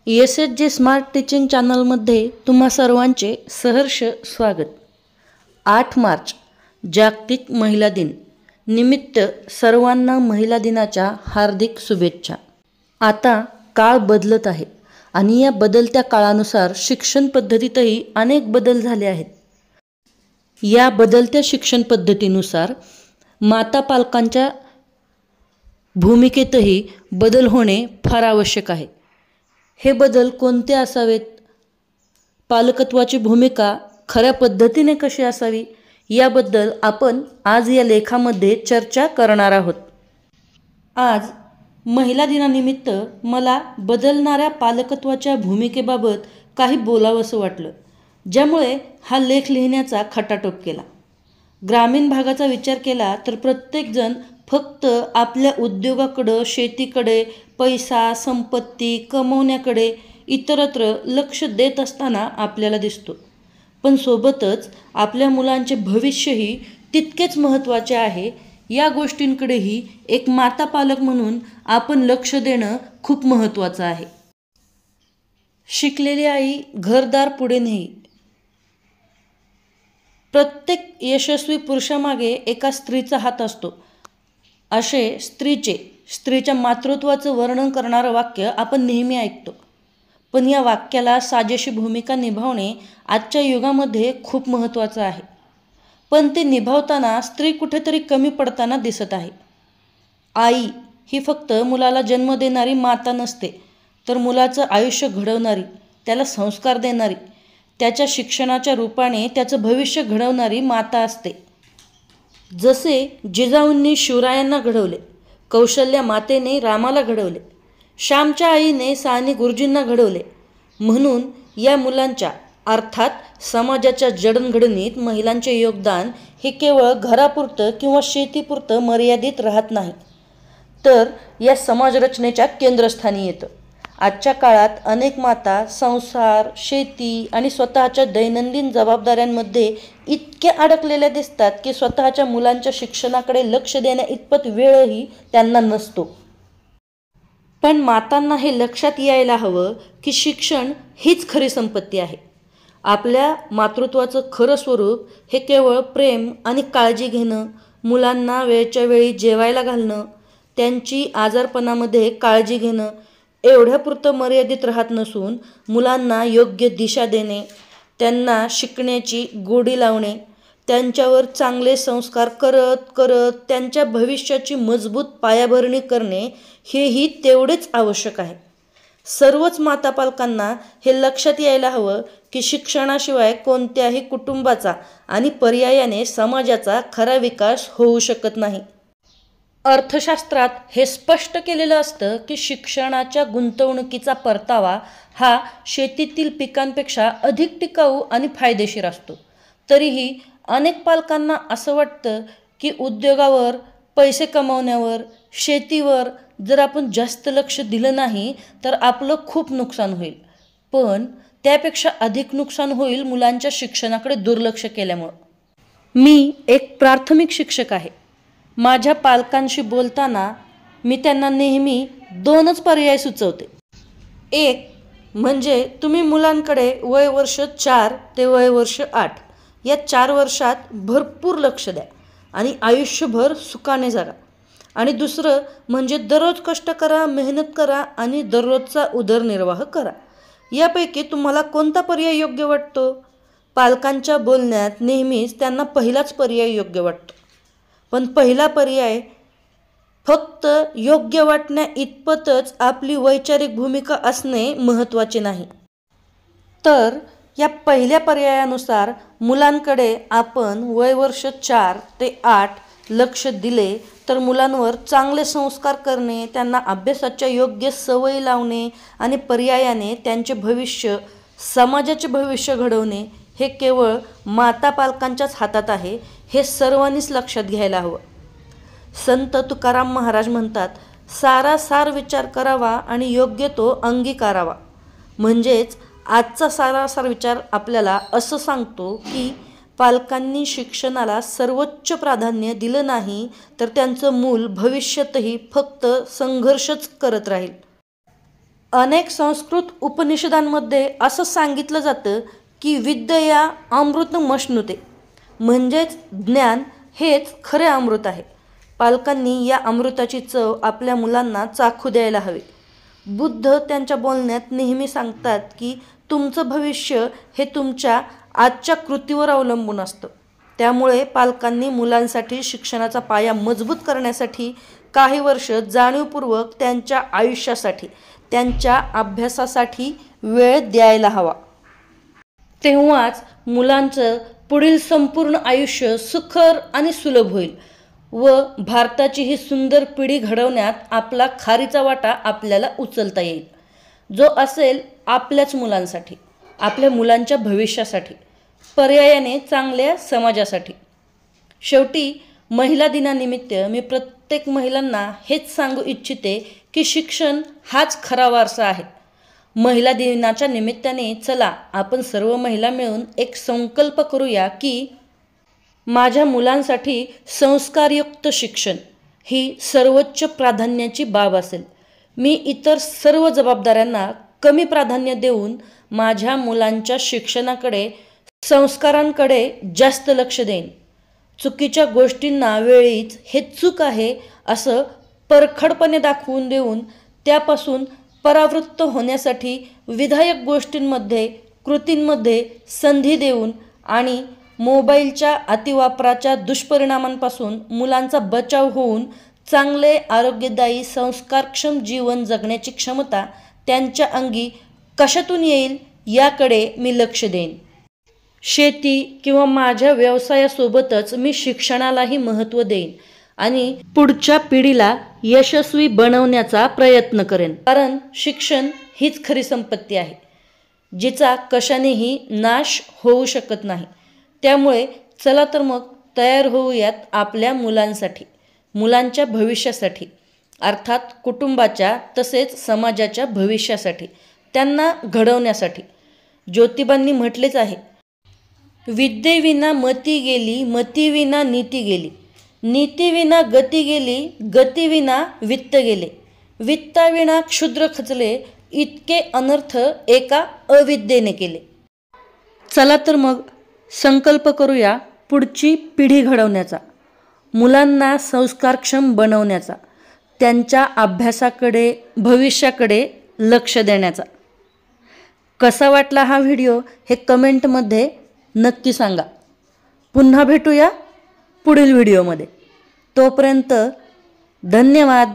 ESG smart teaching चॅनलमध्ये तुम्हा सर्वांचे सहर्ष स्वागत. 8 मार्च जागतिक महिला दिन निमित्त सर्वांना महिला दिनाच्या हार्दिक शुभेच्छा. आता काळ बदलत आहे आणि या बदलत्या काळानुसार शिक्षण पद्धतीतही अनेक बदल झाले आहेत. या बदलत्या शिक्षण पद्धतीनुसार माता पालकांच्या भूमिकेतही बदल होणे फार आवश्यक आहे. हे बदल कोणते असावेत? पालकत्वाची भूमिका खऱ्या पद्धतीने कशी असावी याबद्दल आपण आज या लेखामध्ये चर्चा करणार आहोत. आज महिला दिनानिमित्त मला बदलणाऱ्या पालकत्वाच्या भूमिकेबाबत काही बोलावंसं वाटलं, ज्यामुळे हा लेख लिहिण्याचा खटाटोप केला. ग्रामीण भागाचा विचार केला तर प्रत्येकजण फक्त आपल्या उद्योगाकडं, शेतीकडे, पैसा, संपत्ती कमवण्याकडे इतरत्र लक्ष देत असताना आपल्याला दिसतो. पण सोबतच आपल्या मुलांचे भविष्यही तितकेच महत्त्वाचे आहे. या गोष्टींकडेही एक माता पालक म्हणून आपण लक्ष देणं खूप महत्त्वाचं आहे. शिकलेली आई घरदार पुढे नेई. प्रत्येक यशस्वी पुरुषामागे एका स्त्रीचा हात असतो, असे स्त्रीच्या मातृत्वाचं वर्णन करणारं वाक्य आपण नेहमी ऐकतो. पण या वाक्याला साजेशी भूमिका निभावणे आजच्या युगामध्ये खूप महत्त्वाचं आहे. पण ते निभावताना स्त्री कुठेतरी कमी पडताना दिसत आहे. आई ही फक्त मुलाला जन्म देणारी माता नसते, तर मुलाचं आयुष्य घडवणारी, त्याला संस्कार देणारी, त्याच्या शिक्षणाच्या रूपाने त्याचं भविष्य घडवणारी माता असते. जसे जिजाऊंनी शिवरायांना घडवले, कौशल्या मातेने रामाला घडवले, श्यामच्या आईने साने गुरुजींना घडवले. म्हणून या मुलांच्या अर्थात समाजाच्या जडणघडणीत महिलांचे योगदान हे केवळ घरापुरतं किंवा शेतीपुरतं मर्यादित राहत नाही, तर या समाजरचनेच्या केंद्रस्थानी येतं. आजच्या काळात अनेक माता संसार, शेती आणि स्वतःच्या दैनंदिन जबाबदाऱ्यांमध्ये इतक्या अडकलेल्या दिसतात की स्वतःच्या मुलांच्या शिक्षणाकडे लक्ष देण्या इतपत वेळही त्यांना नसतो. पण मातांना हे लक्षात यायला हवं की शिक्षण हीच खरी संपत्ती आहे. आपल्या मातृत्वाचं खरं स्वरूप हे केवळ प्रेम आणि काळजी घेणं, मुलांना वेळच्या वेळी जेवायला घालणं, त्यांची आजारपणामध्ये काळजी घेणं एवढ्यापुरतं मर्यादित राहत नसून मुलांना योग्य दिशा देणे, त्यांना शिकण्याची गोडी लावणे, त्यांच्यावर चांगले संस्कार करत करत त्यांच्या भविष्याची मजबूत पायाभरणी करणे हेही तेवढेच आवश्यक आहे. सर्वच माता पालकांना हे लक्षात यायला हवं की शिक्षणाशिवाय कोणत्याही कुटुंबाचा आणि पर्यायाने समाजाचा खरा विकास होऊ शकत नाही. अर्थशास्त्रात हे स्पष्ट केलेलं असतं की शिक्षणाच्या गुंतवणुकीचा परतावा हा शेतीतील पिकांपेक्षा अधिक टिकाऊ आणि फायदेशीर असतो. तरीही अनेक पालकांना असं वाटतं की उद्योगावर, पैसे कमावण्यावर, शेतीवर जर आपण जास्त लक्ष दिलं नाही तर आपलं खूप नुकसान होईल. पण त्यापेक्षा अधिक नुकसान होईल मुलांच्या शिक्षणाकडे दुर्लक्ष केल्यामुळं. मी एक प्राथमिक शिक्षक आहे. माझ्या पालकांशी बोलताना मी त्यांना नेहमी 2च पर्याय सुचवते. एक म्हणजे तुम्ही मुलांकडे वय वर्ष 4 ते वय वर्ष 8 या 4 वर्षात भरपूर लक्ष द्या आणि आयुष्यभर सुखाने जगा. आणि दुसरं म्हणजे दररोज कष्ट करा, मेहनत करा आणि दररोजचा उदरनिर्वाह करा. यापैकी तुम्हाला कोणता पर्याय योग्य वाटतो? पालकांच्या बोलण्यात नेहमीच त्यांना पहिलाच पर्याय योग्य वाटतो. पण पहिला पर्याय फक्त योग्य वाटण्या इतपतच आपली वैचारिक भूमिका असणे महत्त्वाचे नाही. तर या पहिल्या पर्यायानुसार मुलांकडे आपण वय वर्ष 4 ते 8 लक्ष दिले तर मुलांवर चांगले संस्कार करणे, त्यांना अभ्यासाच्या योग्य सवयी लावणे आणि पर्यायाने त्यांचे भविष्य, समाजाचे भविष्य घडवणे हे केवळ माता पालकांच्याच हातात आहे. हे सर्वांनीच लक्षात घ्यायला हवं. संत तुकाराम महाराज म्हणतात, सारासार विचार करावा आणि योग्य तो अंगीकारावा. म्हणजेच आजचा सारासार विचार आपल्याला असं सांगतो की पालकांनी शिक्षणाला सर्वोच्च प्राधान्य दिलं नाही तर त्यांचं मूल भविष्यातही फक्त संघर्षच करत राहील. अनेक संस्कृत उपनिषदांमध्ये असं सांगितलं जातं की विद्या अमृतमश्नुते, म्हणजेच ज्ञान हेच खरे अमृत आहे. पालकांनी या अमृताची चव आपल्या मुलांना चाखू द्यायला हवी. बुद्ध त्यांच्या बोलण्यात नेहमी सांगतात की तुमचं भविष्य हे तुमच्या आजच्या कृतीवर अवलंबून असतं. त्यामुळे पालकांनी मुलांसाठी शिक्षणाचा पाया मजबूत करण्यासाठी काही वर्ष जाणीवपूर्वक त्यांच्या आयुष्यासाठी, त्यांच्या अभ्यासासाठी वेळ द्यायला हवा. तेव्हाच मुलांचं पुढील संपूर्ण आयुष्य सुखर आणि सुलभ होईल व भारताची ही सुंदर पिढी घडवण्यात आपला खारीचा वाटा आपल्याला उचलता येईल, जो असेल आपल्याच मुलांसाठी, आपल्या मुलांच्या भविष्यासाठी, पर्यायाने चांगल्या समाजासाठी. शेवटी महिला दिनानिमित्त मी प्रत्येक महिलांना हेच सांगू इच्छिते की शिक्षण हाच खरा वारसा आहे. महिला दिनाच्या निमित्ताने चला आपण सर्व महिला मिळून एक संकल्प करूया की माझ्या मुलांसाठी संस्कारयुक्त शिक्षण ही सर्वोच्च प्राधान्याची बाब असेल. मी इतर सर्व जबाबदाऱ्यांना कमी प्राधान्य देऊन माझ्या मुलांच्या शिक्षणाकडे, संस्कारांकडे जास्त लक्ष देईन. चुकीच्या गोष्टींना वेळीच हे चूक आहे असं परखडपणे दाखवून देऊन त्यापासून परावृत्त होण्यासाठी विधायक गोष्टींमध्ये, कृतींमध्ये संधी देऊन आणि मोबाईलच्या अतिवापराच्या दुष्परिणामांपासून मुलांचा बचाव होऊन चांगले आरोग्यदायी संस्कारक्षम जीवन जगण्याची क्षमता त्यांच्या अंगी कशातून येईल याकडे मी लक्ष देईन. शेती किंवा माझ्या व्यवसायासोबतच मी शिक्षणालाही महत्त्व देईन आणि पुढच्या पिढीला यशस्वी बनवण्याचा प्रयत्न करेन. कारण शिक्षण हीच खरी संपत्ती आहे, जिचा कशानेही नाश होऊ शकत नाही. त्यामुळे चला तर मग तयार होऊयात आपल्या मुलांसाठी, मुलांच्या भविष्यासाठी, अर्थात कुटुंबाच्या तसेच समाजाच्या भविष्यासाठी, त्यांना घडवण्यासाठी. ज्योतिबांनी म्हटलेच आहे, विद्येविना मती गेली, मतीविना नीती गेली, नीतीविना गती गेली, गतीविना वित्त गेले, वित्ताविना क्षुद्र खचले, इतके अनर्थ एका अविद्येने केले. चला तर मग संकल्प करूया पुढची पिढी घडवण्याचा, मुलांना संस्कारक्षम बनवण्याचा, त्यांच्या अभ्यासाकडे, भविष्याकडे लक्ष देण्याचा. कसा वाटला हा व्हिडिओ हे कमेंटमध्ये नक्की सांगा. पुन्हा भेटूया पुढील व्हिडिओमध्ये. तोपर्यंत धन्यवाद.